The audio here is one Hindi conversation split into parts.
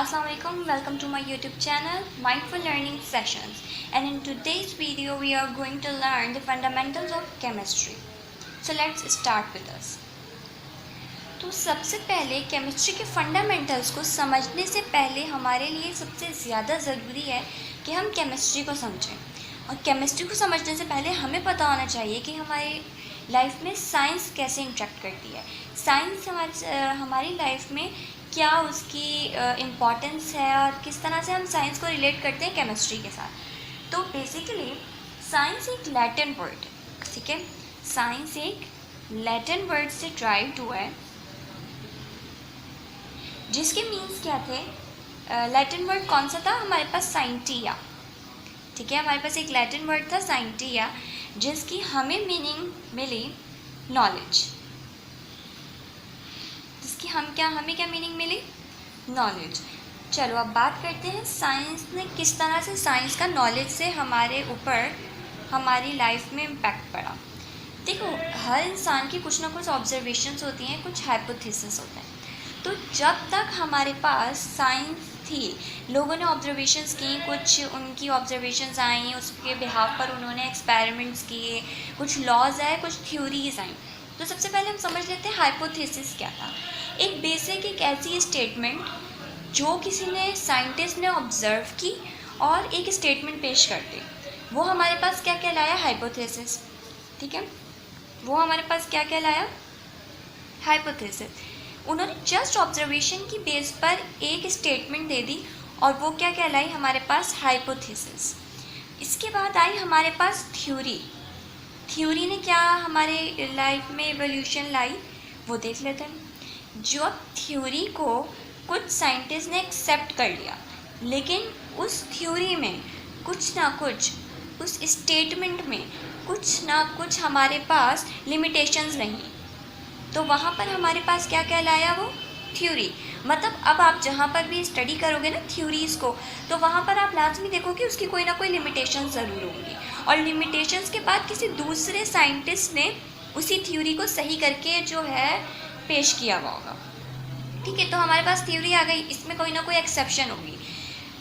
Assalamualaikum, welcome to my YouTube channel Mindful Learning Sessions, and in today's video we are going to learn the fundamentals of chemistry. So let's start with this. तो सबसे पहले केमिस्ट्री के फंडामेंटल्स को समझने से पहले हमारे लिए सबसे ज़्यादा ज़रूरी है कि हम केमिस्ट्री को समझें। और केमिस्ट्री को समझने से पहले हमें पता होना चाहिए कि हमारी लाइफ में साइंस कैसे इंटरेक्ट करती है। साइंस हमारी लाइफ में क्या उसकी इम्पोर्टेंस है और किस तरह से हम साइंस को रिलेट करते हैं केमिस्ट्री के साथ। तो बेसिकली साइंस एक लैटिन वर्ड है, ठीक है। साइंस एक लैटिन वर्ड से ड्राइव्ड हुआ है, जिसके मीन्स क्या थे। लैटिन वर्ड कौन सा था हमारे पास? साइंटिया, ठीक है। हमारे पास एक लैटिन वर्ड था साइंटिया, जिसकी हमें मीनिंग मिली नॉलेज। जिसकी हमें क्या मीनिंग मिली? नॉलेज। चलो अब बात करते हैं साइंस ने किस तरह से साइंस का नॉलेज से हमारे ऊपर हमारी लाइफ में इम्पैक्ट पड़ा। देखो, हर इंसान की कुछ ना कुछ ऑब्जर्वेशंस होती हैं, कुछ हाइपोथेसिस होते हैं। तो जब तक हमारे पास साइंस थी, लोगों ने ऑब्जर्वेशंस की, कुछ उनकी ऑब्जर्वेशंस आई, उसके बिहाफ पर उन्होंने एक्सपेरिमेंट्स किए, कुछ लॉज आए, कुछ थ्योरीज आई। तो सबसे पहले हम समझ लेते हैं हाइपोथेसिस क्या था। एक बेसिक एक ऐसी स्टेटमेंट जो किसी ने साइंटिस्ट ने ऑब्जर्व की और एक स्टेटमेंट पेश कर दी, वो हमारे पास क्या कहलाया? हाइपोथेसिस, ठीक है। वो हमारे पास क्या कहलाया? हाइपोथेसिस। उन्होंने जस्ट ऑब्जर्वेशन की बेस पर एक स्टेटमेंट दे दी और वो क्या कहलाई? हमारे पास हाइपोथेसिस। इसके बाद आई हमारे पास थ्योरी। थ्योरी ने क्या हमारे लाइफ में एवोल्यूशन लाई, वो देख लेते हैं। जो थ्योरी को कुछ साइंटिस्ट ने एक्सेप्ट कर लिया, लेकिन उस थ्योरी में कुछ ना कुछ, उस स्टेटमेंट में कुछ ना कुछ हमारे पास लिमिटेशंस रहीं, तो वहाँ पर हमारे पास क्या कहलाया? वो थ्योरी। मतलब अब आप जहाँ पर भी स्टडी करोगे ना थ्योरीज़ को, तो वहाँ पर आप लाजमी देखोगे उसकी कोई ना कोई लिमिटेशन ज़रूर होंगी, और लिमिटेशंस के बाद किसी दूसरे साइंटिस्ट ने उसी थ्योरी को सही करके जो है पेश किया हुआ होगा, ठीक है। तो हमारे पास थ्योरी आ गई, इसमें कोई ना कोई एक्सेप्शन होगी।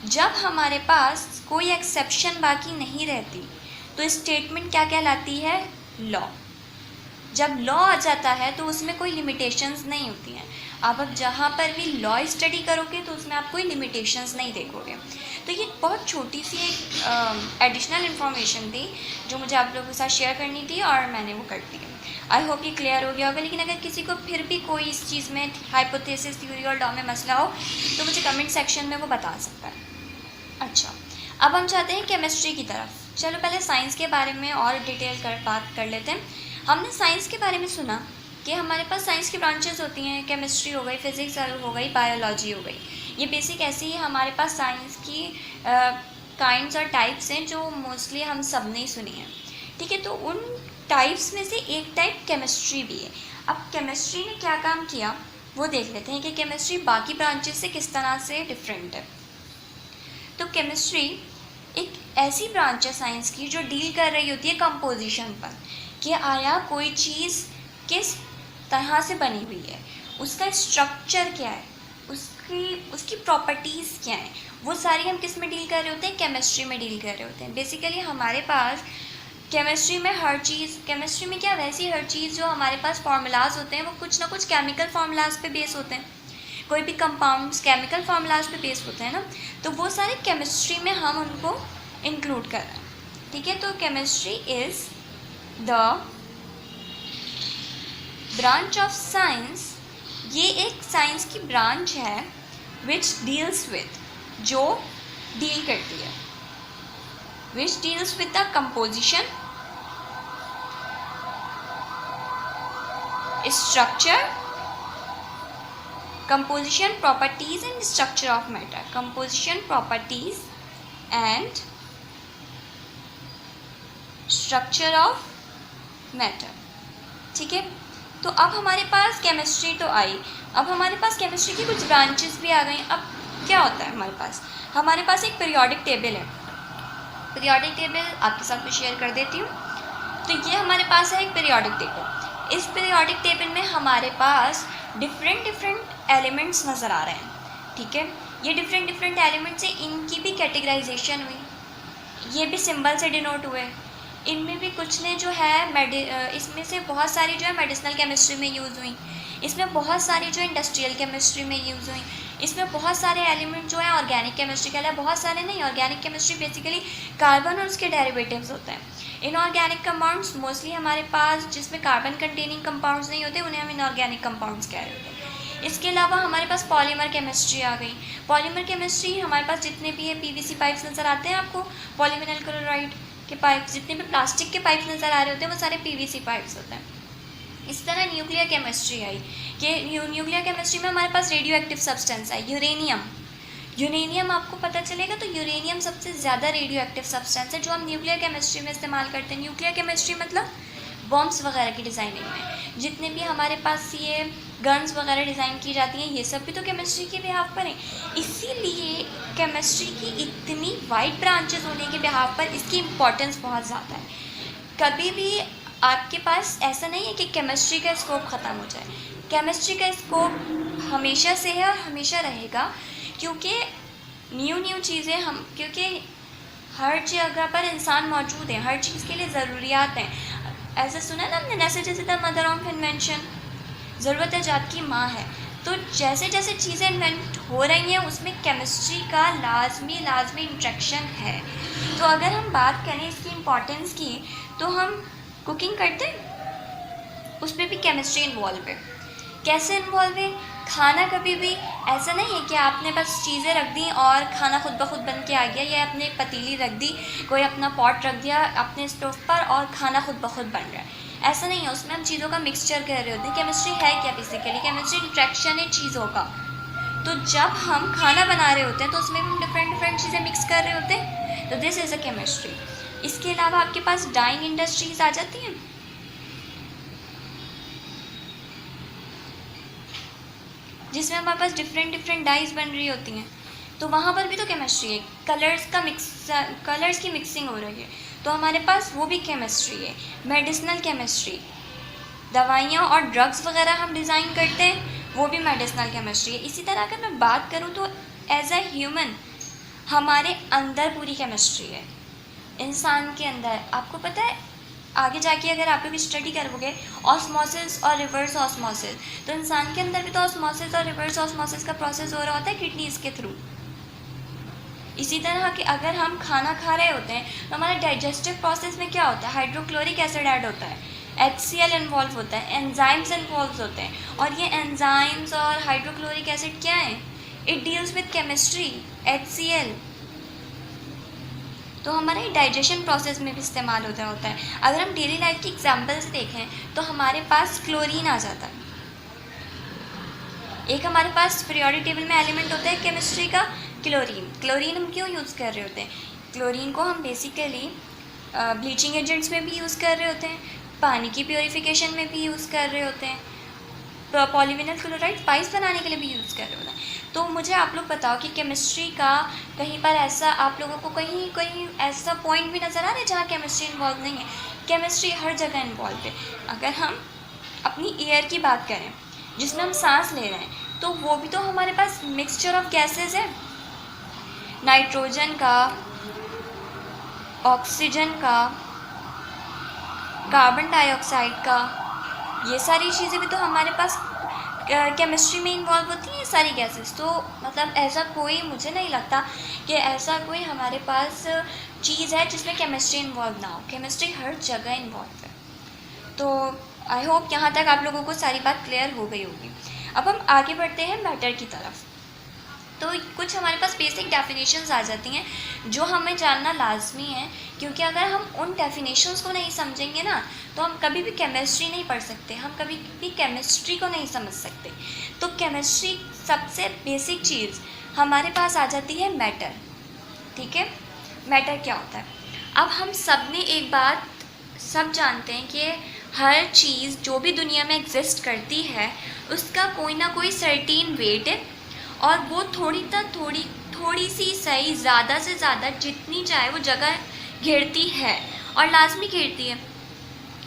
जब हमारे पास कोई एक्सेप्शन बाकी नहीं रहती तो स्टेटमेंट क्या कहलाती है? लॉ। जब लॉ आ जाता है तो उसमें कोई लिमिटेशंस नहीं होती हैं। अब जहाँ पर भी लॉ स्टडी करोगे तो उसमें आप कोई लिमिटेशंस नहीं देखोगे। तो ये बहुत छोटी सी एक एडिशनल इन्फॉर्मेशन थी जो मुझे आप लोगों के साथ शेयर करनी थी और मैंने वो कर दी। आई होप ये क्लियर हो गया होगा। लेकिन अगर किसी को फिर भी कोई इस चीज़ में हाइपोथेसिस, थ्योरी और लॉ में मसला हो तो मुझे कमेंट सेक्शन में वो बता सकता है। अच्छा, अब हम चाहते हैं केमिस्ट्री की तरफ। चलो पहले साइंस के बारे में और डिटेल बात कर लेते हैं। हमने साइंस के बारे में सुना कि हमारे पास साइंस की ब्रांचेस होती हैं, केमिस्ट्री हो गई, फिज़िक्स हो गई, बायोलॉजी हो गई। ये बेसिक ऐसे ही हमारे पास साइंस की काइंड्स और टाइप्स हैं जो मोस्टली हम सब ने सुनी है, ठीक है। तो उन टाइप्स में से एक टाइप केमिस्ट्री भी है। अब केमिस्ट्री ने क्या काम किया वो देख लेते हैं कि केमिस्ट्री बाकी ब्रांचेस से किस तरह से डिफरेंट है। तो केमिस्ट्री एक ऐसी ब्रांच है साइंस की जो डील कर रही होती है कंपोजिशन पर, कि आया कोई चीज़ किस तरह से बनी हुई है, उसका स्ट्रक्चर क्या है, उसकी प्रॉपर्टीज़ क्या हैं, वो सारी हम किस में डील कर रहे होते हैं? केमिस्ट्री में डील कर रहे होते हैं। बेसिकली हमारे पास केमिस्ट्री में हर चीज़, केमिस्ट्री में क्या, वैसी हर चीज़ जो हमारे पास फार्मूलाज होते हैं वो कुछ ना कुछ केमिकल फार्मूलाज पे बेस होते हैं। कोई भी कंपाउंड्स केमिकल फार्मूलाज पे बेस होते हैं ना, तो वो सारे केमिस्ट्री में हम उनको इंक्लूड कर रहे हैं, ठीक है। तो chemistry is the branch of science, ये एक साइंस की ब्रांच है विच डील्स विद, जो डील करती है, which deals with the composition, structure, composition, properties and structure of matter, composition, properties and structure of matter, ठीक है। तो अब हमारे पास केमिस्ट्री तो आई, अब हमारे पास केमिस्ट्री की कुछ ब्रांचेस भी आ गई। अब क्या होता है हमारे पास एक पीरियोडिक टेबल है। पीरियोडिक टेबल आपके साथ में शेयर कर देती हूँ। तो ये हमारे पास है एक पीरियोडिक टेबल। इस पीरियोडिक टेबल में हमारे पास डिफरेंट एलिमेंट्स नज़र आ रहे हैं, ठीक है। ये डिफरेंट डिफरेंट एलिमेंट्स हैं, इनकी भी कैटेगराइजेशन हुई, ये भी सिंबल से डिनोट हुए। इनमें भी कुछ ने जो है इसमें से बहुत सारी जो है मेडिसिनल केमिस्ट्री में यूज़ हुई, इसमें बहुत सारी जो है इंडस्ट्रियल केमिस्ट्री में यूज़ हुई, इसमें बहुत सारे एलिमेंट जो है ऑर्गेनिक केमिस्ट्री के लिए, बहुत सारे नहीं, ऑर्गेनिक केमिस्ट्री बेसिकली कार्बन और उसके डेरिवेटिव्स होते हैं। इनऑर्गेनिक कंपाउंड्स मोस्टली हमारे पास जिसमें कार्बन कंटेनिंग कंपाउंड्स नहीं होते उन्हें हम इनऑर्गेनिक कंपाउंड्स कह रहे होते हैं। इसके अलावा हमारे पास पॉलीमर केमिस्ट्री आ गई। पॉलीमर केमिस्ट्री हमारे पास जितने भी है पीवीसी पाइप्स नज़र आते हैं आपको, पॉलीविनाइल क्लोराइड के पाइप्स, जितने भी प्लास्टिक के पाइप्स नज़र आ रहे होते हैं वो सारे पीवीसी पाइप्स होते हैं। इस तरह न्यूक्लियर केमिस्ट्री आई कि न्यूक्लियर केमिस्ट्री में हमारे पास रेडियो एक्टिव सब्सटेंस है यूरेनियम। यूरेनियम आपको पता चलेगा तो यूरेनियम सबसे ज़्यादा रेडियो एक्टिव सब्सटेंस है जो हम न्यूक्लियर केमिस्ट्री में इस्तेमाल करते हैं। न्यूक्लियर केमिस्ट्री मतलब बॉम्ब्स वगैरह की डिज़ाइनिंग में, जितने भी हमारे पास ये गन्स वगैरह डिज़ाइन की जाती हैं ये सब भी तो केमिस्ट्री के बिहाफ पर हैं। इसीलिए केमिस्ट्री की इतनी वाइड ब्रांचेस होने के बिहाफ पर इसकी इम्पोर्टेंस बहुत ज़्यादा है। कभी भी आपके पास ऐसा नहीं है कि केमिस्ट्री का स्कोप ख़त्म हो जाए। केमिस्ट्री का स्कोप हमेशा से है और हमेशा रहेगा, क्योंकि न्यू चीज़ें क्योंकि हर जगह पर इंसान मौजूद है, हर चीज़ के लिए ज़रूरियात हैं। ऐसा सुना ना हमने, necessity the mother of invention, ज़रूरत ईजाद की माँ है। तो जैसे जैसे चीज़ें इन्वेंट हो रही हैं उसमें केमिस्ट्री का लाजमी इंट्रैक्शन है। तो अगर हम बात करें इसकी इम्पोर्टेंस की, तो हम कुकिंग करते हैं उसमें भी केमिस्ट्री इन्वॉल्व है। कैसे इन्वॉल्व है? खाना कभी भी ऐसा नहीं है कि आपने बस चीज़ें रख दी और खाना खुद ब खुद बन के आ गया, या आपने एक पतीली रख दी, कोई अपना पॉट रख दिया अपने स्टोव पर और खाना खुद ब खुद बन रहा है। ऐसा नहीं है, उसमें हम चीज़ों का मिक्सचर कर रहे होते हैं। केमिस्ट्री है क्या बेसिकली? केमिस्ट्री इंट्रैक्शन है चीज़ों का। तो जब हम खाना बना रहे होते हैं तो उसमें भी हम डिफरेंट चीज़ें मिक्स कर रहे होते हैं, तो दिस इज़ अ केमिस्ट्री। इसके अलावा आपके पास डाइंग इंडस्ट्रीज आ जाती हैं, जिसमें हमारे पास डिफरेंट डाइज बन रही होती हैं, तो वहाँ पर भी तो केमिस्ट्री है। कलर्स की मिक्सिंग हो रही है तो हमारे पास वो भी केमिस्ट्री है। मेडिसिनल केमिस्ट्री, दवाइयाँ और ड्रग्स वगैरह हम डिज़ाइन करते हैं, वो भी मेडिसिनल केमिस्ट्री है। इसी तरह अगर मैं बात करूँ तो एज अ ह्यूमन हमारे अंदर पूरी केमिस्ट्री है। इंसान के अंदर आपको पता है, आगे जाके अगर आप लोग स्टडी करोगे ऑस्मोसिस और रिवर्स ऑस्मोसिस, तो इंसान के अंदर भी तो ऑस्मोसिस और रिवर्स ऑस्मोसिस का प्रोसेस हो रहा होता है किडनीज़ के थ्रू। इसी तरह कि अगर हम खाना खा रहे होते हैं तो हमारे डाइजेस्टिव प्रोसेस में क्या होता है, हाइड्रोक्लोरिक एसिड ऐड होता है, HCl इन्वॉल्व होता है, एंजाइम्स इन्वॉल्व होते हैं। और ये एंजाइम्स और हाइड्रोक्लोरिक एसिड क्या है? It deals with chemistry, HCl। तो हमारे डाइजेशन प्रोसेस में भी इस्तेमाल होता है। अगर हम डेली लाइफ की एग्जांपल्स देखें तो हमारे पास क्लोरीन आ जाता है। एक हमारे पास पीरियोडिक टेबल में एलिमेंट होता है केमिस्ट्री का, क्लोरीन हम क्यों यूज़ कर रहे होते हैं? क्लोरीन को हम बेसिकली ब्लीचिंग एजेंट्स में भी यूज़ कर रहे होते हैं, पानी की प्योरीफिकेशन में भी यूज़ कर रहे होते हैं, पॉलीविनाइल क्लोराइड पाइप्स बनाने के लिए भी यूज़ कर रहे होते हैं। तो मुझे आप लोग बताओ कि केमिस्ट्री का कहीं पर ऐसा आप लोगों को कहीं ऐसा पॉइंट भी नज़र आ रहा है जहाँ केमिस्ट्री इन्वॉल्व नहीं है? केमिस्ट्री हर जगह इन्वॉल्व है। अगर हम अपनी एयर की बात करें जिसमें हम सांस ले रहे हैं, तो वो भी तो हमारे पास मिक्सचर ऑफ गैसेज है, नाइट्रोजन का, ऑक्सीजन का, कार्बन डाइऑक्साइड का, ये सारी चीज़ें भी तो हमारे पास केमिस्ट्री में इन्वॉल्व होती हैं, सारी गैसेस। तो मतलब ऐसा कोई, मुझे नहीं लगता कि ऐसा कोई हमारे पास चीज़ है जिसमें केमिस्ट्री इन्वॉल्व ना हो। केमिस्ट्री हर जगह इन्वॉल्व है। तो आई होप यहाँ तक आप लोगों को सारी बात क्लियर हो गई होगी। अब हम आगे बढ़ते हैं मैटर की तरफ। तो कुछ हमारे पास बेसिक डेफिनेशंस आ जाती हैं जो हमें जानना लाजमी है, क्योंकि अगर हम उन डेफिनेशंस को नहीं समझेंगे ना तो हम कभी भी केमिस्ट्री नहीं पढ़ सकते, हम कभी भी केमिस्ट्री को नहीं समझ सकते। तो केमिस्ट्री सबसे बेसिक चीज़ हमारे पास आ जाती है मैटर। ठीक है, मैटर क्या होता है? अब हम सब ने एक बात सब जानते हैं कि हर चीज़ जो भी दुनिया में एग्जिस्ट करती है उसका कोई ना कोई सर्टेन वेट है, और वो थोड़ी सी सही, ज़्यादा से ज़्यादा जितनी चाहे वो जगह घेरती है और लाजमी घेरती है।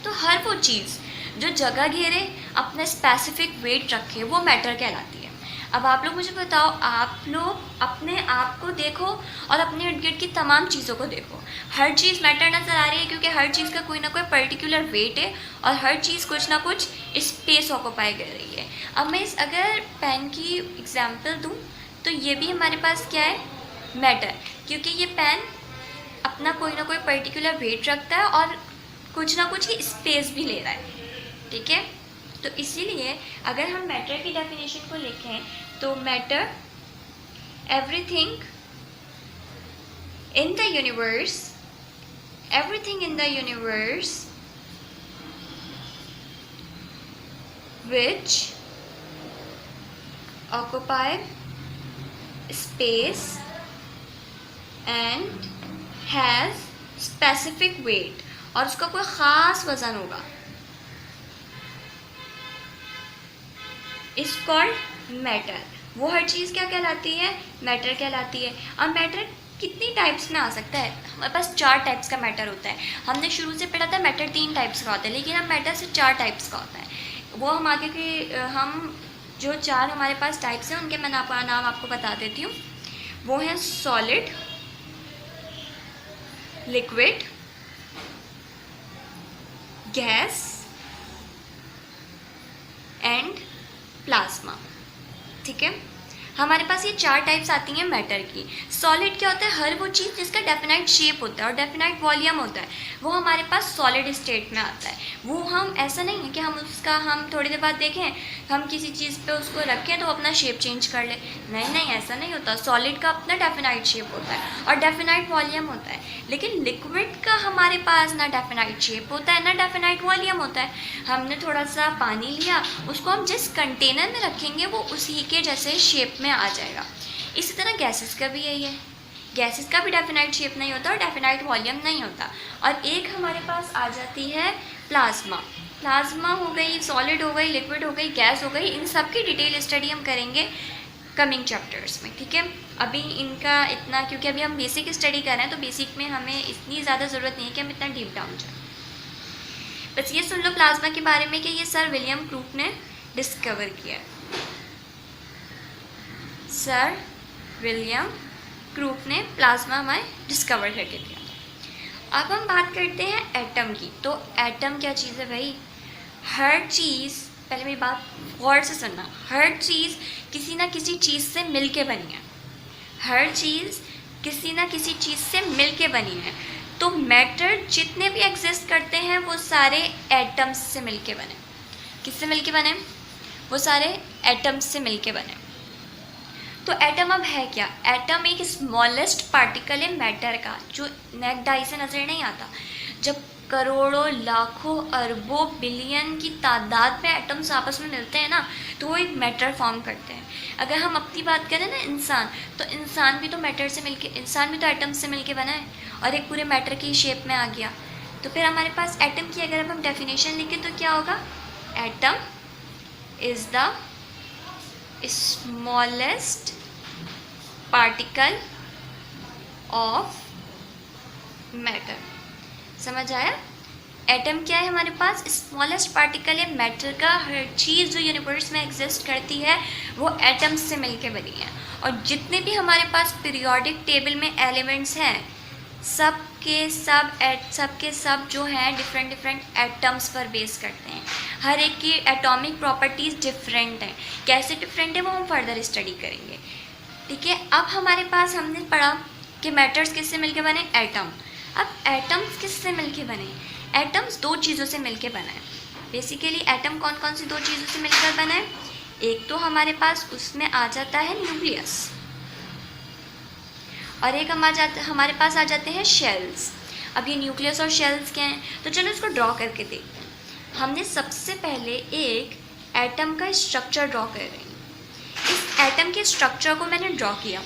तो हर वो चीज़ जो जगह घेरे, अपना स्पेसिफिक वेट रखे, वो मैटर कहलाती है। अब आप लोग मुझे बताओ, आप लोग अपने आप को देखो और अपने इर्द गिर्द की तमाम चीज़ों को देखो, हर चीज़ मैटर नज़र आ रही है, क्योंकि हर चीज़ का कोई ना कोई पर्टिकुलर वेट है और हर चीज़ कुछ ना कुछ स्पेस ऑक्यूपाई कर रही है। अब मैं अगर पेन की एग्जांपल दूं तो ये भी हमारे पास क्या है, मैटर, क्योंकि ये पेन अपना कोई ना कोई पर्टिकुलर वेट रखता है और कुछ ना कुछ ही स्पेस भी ले रहा है, ठीक है। तो इसीलिए अगर हम मैटर की डेफिनेशन को लिखें तो matter, everything in the universe, everything in the universe which occupy space and has specific weight, और उसका कोई ख़ास वज़न होगा, इज कॉल्ड मैटर। वो हर चीज़ क्या कहलाती है, मैटर कहलाती है। अब मैटर कितनी टाइप्स में आ सकता है, हमारे पास 4 टाइप्स का मैटर होता है। हमने शुरू से पढ़ा था मैटर 3 टाइप्स का होता है, लेकिन अब मैटर से 4 टाइप्स का होता है। वो हम आगे के हम जो 4 हमारे पास टाइप्स हैं उनके मैं नाम आपको बता देती हूँ। वो हैं solid, liquid, gas and plasma, ठीक है। हमारे पास ये 4 टाइप्स आती हैं मैटर की। सॉलिड क्या होता है, हर वो चीज़ जिसका डेफिनाइट शेप होता है और डेफिनाइट वॉल्यूम होता है, वो हमारे पास सॉलिड स्टेट में आता है। वो हम ऐसा नहीं है कि हम थोड़ी देर बाद देखें, हम किसी चीज़ पे उसको रखें तो अपना शेप चेंज कर ले, नहीं, ऐसा नहीं होता। सॉलिड का अपना डेफिनाइट शेप होता है और डेफिनाइट वॉल्यूम होता है, लेकिन लिक्विड का हमारे पास ना डेफिनाइट शेप होता है ना डेफिनाइट वॉल्यूम होता है। हमने थोड़ा सा पानी लिया, उसको हम जिस कंटेनर में रखेंगे वो उसी के जैसे शेप में आ जाएगा। इसी तरह गैसेस का भी यही है, गैसेस का भी डेफिनाइट शेप नहीं होता और डेफिनाइट वॉल्यूम नहीं होता। और एक हमारे पास आ जाती है प्लाज्मा। प्लाज्मा हो गई, सॉलिड हो गई, लिक्विड हो गई, गैस हो गई, इन सब की डिटेल स्टडी हम करेंगे कमिंग चैप्टर्स में, ठीक है। अभी इनका इतना, क्योंकि अभी हम बेसिक स्टडी कर रहे हैं तो बेसिक में हमें इतनी ज़्यादा ज़रूरत नहीं है कि हम इतना डीप डाउन जाए। बस ये सुन लो प्लाज्मा के बारे में कि ये सर विलियम क्रूक ने डिस्कवर किया। सर विलियम क्रूक ने प्लाज्मा हमें डिस्कवर करके दिया। अब हम बात करते हैं एटम की। तो एटम क्या चीज़ है भाई, हर चीज़, पहले मेरी बात गौर से सुनना, हर चीज़ किसी ना किसी चीज़ से मिलके बनी है, हर चीज़ किसी ना किसी चीज़ से मिलके बनी है। तो मैटर जितने भी एग्जिस्ट करते हैं वो सारे एटम्स से मिलके बने। किससे मिलके बने, वो सारे एटम्स से मिलके बने। तो एटम अब है क्या, एटम एक स्मॉलेस्ट पार्टिकल है मैटर का, जो नेक डाई से नज़र नहीं आता। जब करोड़ों, लाखों, अरबों, बिलियन की तादाद में एटम्स आपस में मिलते हैं ना, तो वो एक मैटर फॉर्म करते हैं। अगर हम अपनी बात करें ना इंसान, तो इंसान भी तो मैटर से मिलके, इंसान भी तो एटम से मिलके बना है और एक पूरे मैटर की शेप में आ गया। तो फिर हमारे पास एटम की अगर हम डेफिनेशन लिखें तो क्या होगा, atom is the smallest particle of matter. समझ आया, एटम क्या है हमारे पास, स्मॉलेस्ट पार्टिकल है मैटर का। हर चीज़ जो यूनिवर्स में एग्जिस्ट करती है वो एटम्स से मिलके बनी है। और जितने भी हमारे पास पीरियोडिक टेबल में एलिमेंट्स हैं, सब के सब जो हैं डिफरेंट एटम्स पर बेस करते हैं। हर एक की एटॉमिक प्रॉपर्टीज़ डिफरेंट हैं। कैसे डिफरेंट है वो हम फर्दर स्टडी करेंगे, ठीक है। अब हमारे पास हमने पढ़ा कि मैटर्स किससे मिलके बने, एटम। अब एटम्स किससे मिलके बने, एटम्स 2 चीज़ों से मिलके बना है। बेसिकली एटम कौन कौन सी 2 चीज़ों से मिलकर बना है, एक तो हमारे पास उसमें आ जाता है न्यूक्लियस, और एक हमारे पास आ जाते हैं शेल्स। अब ये न्यूक्लियस और शेल्स क्या हैं, तो चलो इसको ड्रॉ करके देखते हैं। हमने सबसे पहले एक एटम का स्ट्रक्चर ड्रॉ कर रहे हैं। इस एटम के स्ट्रक्चर को मैंने ड्रॉ किया,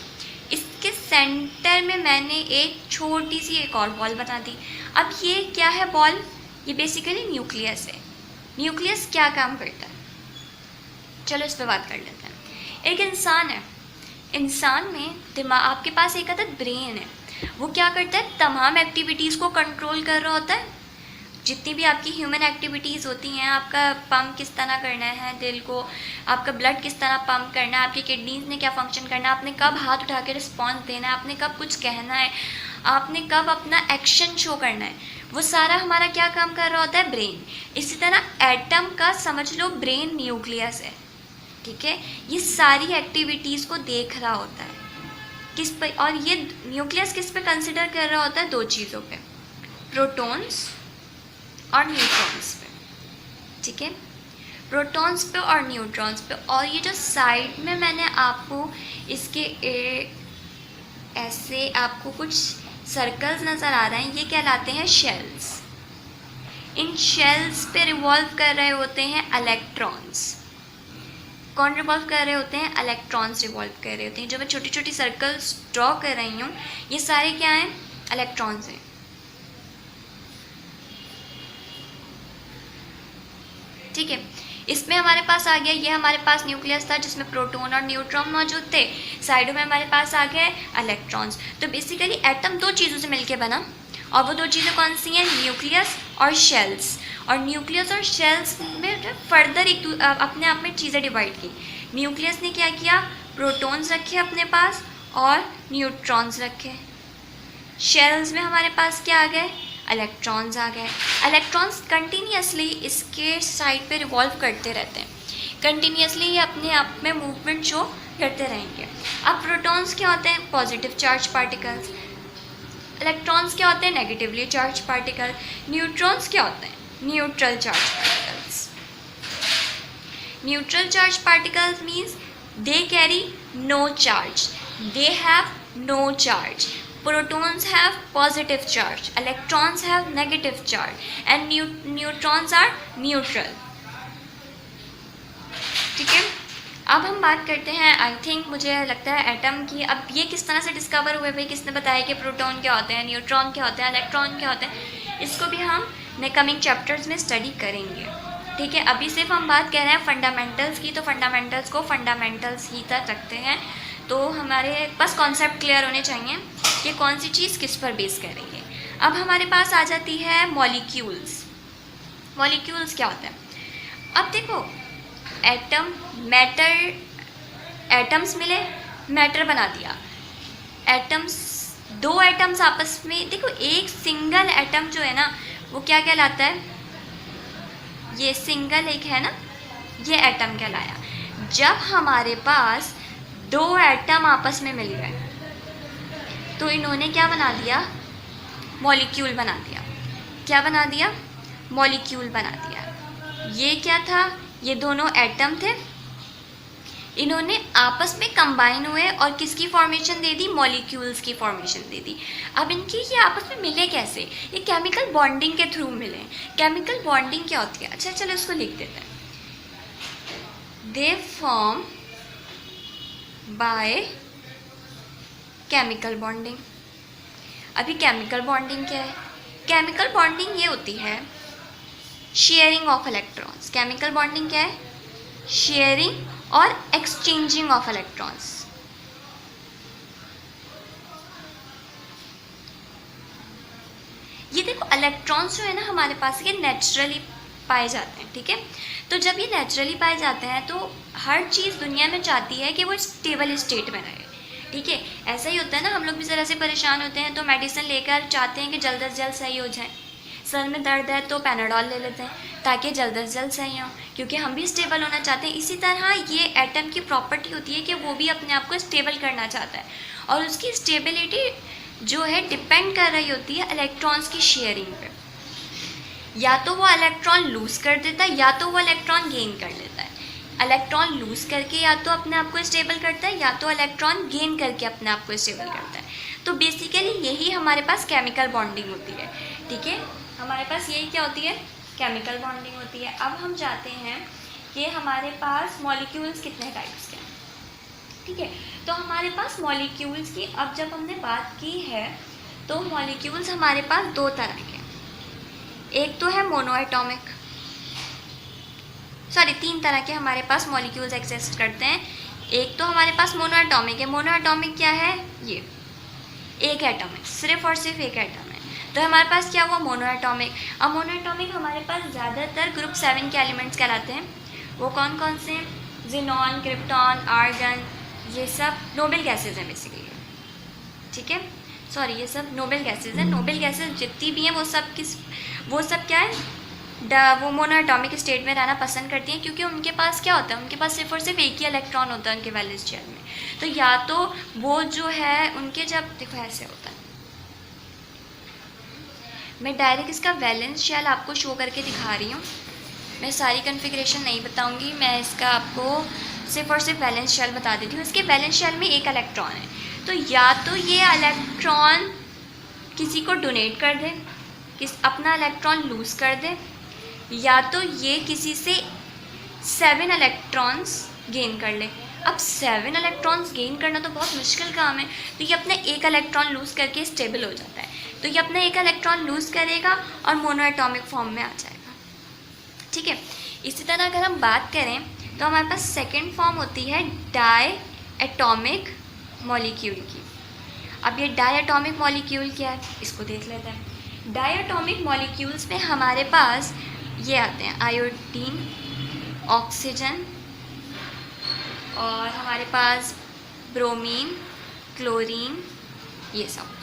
इसके सेंटर में मैंने एक छोटी सी एक और बॉल बना दी। अब ये क्या है बॉल, ये बेसिकली न्यूक्लियस है। न्यूक्लियस क्या काम करता है, चलो इस पर बात कर लेते हैं। एक इंसान है, इंसान में दिमाग, आपके पास एक अदद ब्रेन है, वो क्या करता है, तमाम एक्टिविटीज़ को कंट्रोल कर रहा होता है। जितनी भी आपकी ह्यूमन एक्टिविटीज़ होती हैं, आपका पंप किस तरह करना है दिल को, आपका ब्लड किस तरह पंप करना है, आपकी किडनीज ने क्या फंक्शन करना है, आपने कब हाथ उठा के रिस्पॉन्स देना है, आपने कब कुछ कहना है, आपने कब अपना एक्शन शो करना है, वो सारा हमारा क्या काम कर रहा होता है, ब्रेन। इसी तरह एटम का समझ लो ब्रेन न्यूक्लियस है, ठीक है। ये सारी एक्टिविटीज़ को देख रहा होता है किस पे, और ये न्यूक्लियस किस पे कंसिडर कर रहा होता है, दो चीज़ों पे, प्रोटॉन्स और न्यूट्रॉन्स पे, ठीक है, प्रोटॉन्स पे और न्यूट्रॉन्स पे। और ये जो साइड में मैंने आपको इसके ऐसे आपको कुछ सर्कल्स नज़र आ रहे हैं, ये कहलाते हैं शेल्स। इन शेल्स पे रिवॉल्व कर रहे होते हैं इलेक्ट्रॉन्स। कौन रिवॉल्व कर रहे होते हैं, इलेक्ट्रॉन्स रिवॉल्व कर रहे होते हैं। जो मैं छोटी छोटी सर्कल्स ड्रॉ कर रही हूँ, ये सारे क्या हैं, इलेक्ट्रॉन्स हैं, ठीक है। इसमें हमारे पास आ गया, ये हमारे पास न्यूक्लियस था जिसमें प्रोटॉन और न्यूट्रॉन मौजूद थे, साइडों में हमारे पास आ गए इलेक्ट्रॉन्स। तो बेसिकली एटम दो चीज़ों से मिलके बना, और वो दो चीज़ें कौन सी हैं, न्यूक्लियस और शेल्स। और न्यूक्लियस और शेल्स में फर्दर एक अपने आप में चीज़ें डिवाइड की। न्यूक्लियस ने क्या किया, प्रोटॉन्स रखे अपने पास और न्यूट्रॉन्स रखे। शेल्स में हमारे पास क्या आ गए, इलेक्ट्रॉन्स आ गए। इलेक्ट्रॉन्स कंटिन्यूसली इसके साइड पे रिवॉल्व करते रहते हैं, कंटिन्यूसली ये अपने आप में मूवमेंट शो करते रहेंगे। अब प्रोटॉन्स क्या होते हैं, पॉजिटिव चार्ज पार्टिकल्स। इलेक्ट्रॉन्स क्या होते हैं, नेगेटिवली चार्ज पार्टिकल। न्यूट्रॉन्स क्या होते हैं, neutral charge particles. Neutral charge particles means they carry no charge, they have no charge. Protons have positive charge, electrons have negative charge, and neutrons are neutral, ठीक है। अब हम बात करते हैं, आई थिंक मुझे लगता है एटम की। अब ये किस तरह से डिस्कवर हुए भाई, किसने बताया कि प्रोटॉन क्या होते हैं, न्यूट्रॉन क्या होते हैं, इलेक्ट्रॉन क्या होते हैं, इसको भी हम कमिंग चैप्टर्स में स्टडी करेंगे, ठीक है। अभी सिर्फ हम बात कर रहे हैं फंडामेंटल्स की, तो फंडामेंटल्स को फंडामेंटल्स ही तक रखते हैं। तो हमारे बस कॉन्सेप्ट क्लियर होने चाहिए कि कौन सी चीज़ किस पर बेस कर रही है। अब हमारे पास आ जाती है मॉलिक्यूल्स। मॉलिक्यूल्स क्या होता है, अब देखो एटम, मैटर, एटम्स मिले, मैटर बना दिया। एटम्स, दो एटम्स आपस में, देखो एक सिंगल एटम जो है ना वो क्या कहलाता है, ये सिंगल एक है ना, ये एटम कहलाया। जब हमारे पास दो एटम आपस में मिल गए तो इन्होंने क्या बना दिया, मॉलिक्यूल बना दिया। क्या बना दिया, मॉलिक्यूल बना दिया। ये क्या था, ये दोनों एटम थे, इन्होंने आपस में कंबाइन हुए और किसकी फॉर्मेशन दे दी, मॉलिक्यूल्स की फॉर्मेशन दे दी। अब इनकी ये आपस में मिले कैसे, ये केमिकल बॉन्डिंग के थ्रू मिले। केमिकल बॉन्डिंग क्या होती है, अच्छा चलो इसको लिख देते हैं, they form by chemical bonding. अभी केमिकल बॉन्डिंग क्या है, केमिकल बॉन्डिंग ये होती है sharing of electrons. Chemical bonding क्या है, शेयरिंग और एक्सचेंजिंग ऑफ इलेक्ट्रॉन्स। ये देखो इलेक्ट्रॉन्स जो है ना हमारे पास ये नेचुरली पाए जाते हैं, ठीक है। तो जब ये नेचुरली पाए जाते हैं तो हर चीज़ दुनिया में चाहती है कि वो स्टेबल स्टेट में रहे, ठीक है। ऐसा ही होता है ना, हम लोग भी ज़रा से परेशान होते हैं तो मेडिसिन लेकर चाहते हैं कि जल्द से जल्द सही हो जाए। सर में दर्द है तो पैनाडॉल ले लेते हैं ताकि जल्द से जल्द सही हो, क्योंकि हम भी स्टेबल होना चाहते हैं। इसी तरह ये एटम की प्रॉपर्टी होती है कि वो भी अपने आप को स्टेबल करना चाहता है, और उसकी स्टेबिलिटी जो है डिपेंड कर रही होती है इलेक्ट्रॉन्स की शेयरिंग पे। या तो वो इलेक्ट्रॉन लूज़ कर देता है या तो वो इलेक्ट्रॉन गेन कर लेता है। इलेक्ट्रॉन लूज़ करके या तो अपने आप को स्टेबल करता है या तो इलेक्ट्रॉन गेन करके अपने आप को स्टेबल करता है। तो बेसिकली यही हमारे पास केमिकल बॉन्डिंग होती है, ठीक है। हमारे पास यही क्या होती है, केमिकल बॉन्डिंग होती है। अब हम जाते हैं कि हमारे पास मॉलिक्यूल्स कितने टाइप्स के हैं, ठीक है। तो हमारे पास मॉलिक्यूल्स की अब जब हमने बात की है तो मॉलिक्यूल्स हमारे पास दो तरह के, एक तो है मोनोएटॉमिक, सॉरी तीन तरह के हमारे पास मॉलिक्यूल्स एग्जिस्ट करते हैं। एक तो हमारे पास मोनोएटॉमिक है। मोनोएटॉमिक क्या है, ये एक एटम है, सिर्फ और सिर्फ एक एटम है। तो हमारे पास क्या हुआ, मोनोएटॉमिक। अब मोनोएटॉमिक हमारे पास ज़्यादातर ग्रुप 7 के एलिमेंट्स कहलाते हैं। वो कौन कौन से हैं, जिनॉन, क्रिप्टॉन, आर्गन, ये सब नोबल गैसेज हैं बेसिकली, ठीक है। सॉरी, ये सब नोबल गैसेज हैं। नोबल गैसेज जितनी भी हैं वो सब क्या है, वो मोनोएटॉमिक स्टेट में रहना पसंद करती हैं, क्योंकि उनके पास क्या होता है, उनके पास सिर्फ और सिर्फ एक ही इलेक्ट्रॉन होता है उनके वैलेंस शेल में। तो या तो वो जो है उनके, जब देखो ऐसे होता है, मैं डायरेक्ट इसका वैलेंस शेल आपको शो करके दिखा रही हूँ, मैं सारी कॉन्फ़िगरेशन नहीं बताऊँगी, मैं इसका आपको सिर्फ और सिर्फ वैलेंस शेल बता देती हूँ। इसके वैलेंस शेल में एक इलेक्ट्रॉन है, तो या तो ये इलेक्ट्रॉन किसी को डोनेट कर दे, अपना इलेक्ट्रॉन लूज़ कर दे, या तो ये किसी से 7 इलेक्ट्रॉन्स गेन कर ले। अब 7 इलेक्ट्रॉन्स गेन करना तो बहुत मुश्किल काम है, तो ये अपना एक इलेक्ट्रॉन लूज़ करके स्टेबल हो जाता है। तो ये अपना एक इलेक्ट्रॉन लूज़ करेगा और मोनोएटॉमिक फॉर्म में आ जाएगा, ठीक है। इसी तरह अगर हम बात करें तो हमारे पास सेकेंड फॉर्म होती है डाई एटॉमिक मॉलिक्यूल की। अब ये डाई एटॉमिक मॉलिक्यूल क्या है, इसको देख लेते हैं। डाई एटॉमिक मॉलिक्यूल्स में हमारे पास ये आते हैं आयोडीन, ऑक्सीजन, और हमारे पास ब्रोमीन, क्लोरीन, ये सब,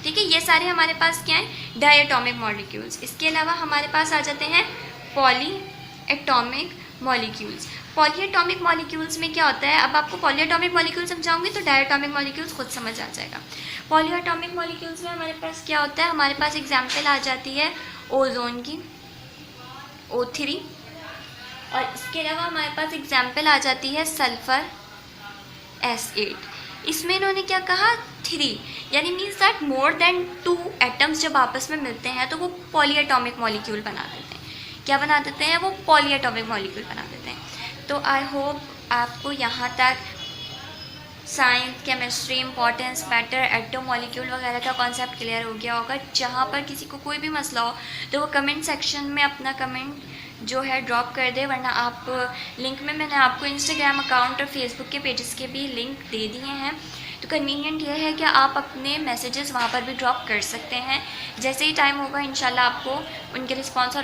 ठीक है। ये सारे हमारे पास क्या हैं, डाई एटॉमिक मॉलिक्यूल्स। इसके अलावा हमारे पास आ जाते हैं poly atomic molecules. Poly atomic molecules में क्या होता है, अब आपको पॉली एटॉमिक मॉलिक्यूल समझाऊंगी तो डाई एटॉमिक मॉलिक्यूल्स खुद समझ आ जाएगा। पॉली एटॉमिक मॉलिक्यूल्स में हमारे पास क्या होता है, हमारे पास एग्जाम्पल आ जाती है ओजोन की, O3, और इसके अलावा हमारे पास एग्जाम्पल आ जाती है सल्फ़र, S8। इसमें इन्होंने क्या कहा, 3, यानी means that more than 2 atoms जब आपस में मिलते हैं तो वो पॉली एटॉमिक मॉलिक्यूल बना देते हैं। क्या बना देते हैं, वो पॉली एटॉमिक मॉलिक्यूल बना देते हैं। तो आई होप आपको यहाँ तक science, chemistry, importance, matter, atom, molecule वगैरह का कॉन्सेप्ट क्लियर हो गया होगा। जहाँ पर किसी को कोई भी मसला हो तो वो कमेंट सेक्शन में अपना कमेंट जो है ड्रॉप कर दे, वरना आप लिंक में मैंने आपको इंस्टाग्राम अकाउंट और फेसबुक के पेजेस के भी लिंक दे दिए हैं। तो कन्वीनियंट ये है कि आप अपने मैसेजेस वहाँ पर भी ड्रॉप कर सकते हैं। जैसे ही टाइम होगा इंशाल्लाह आपको उनके रिस्पॉन्स और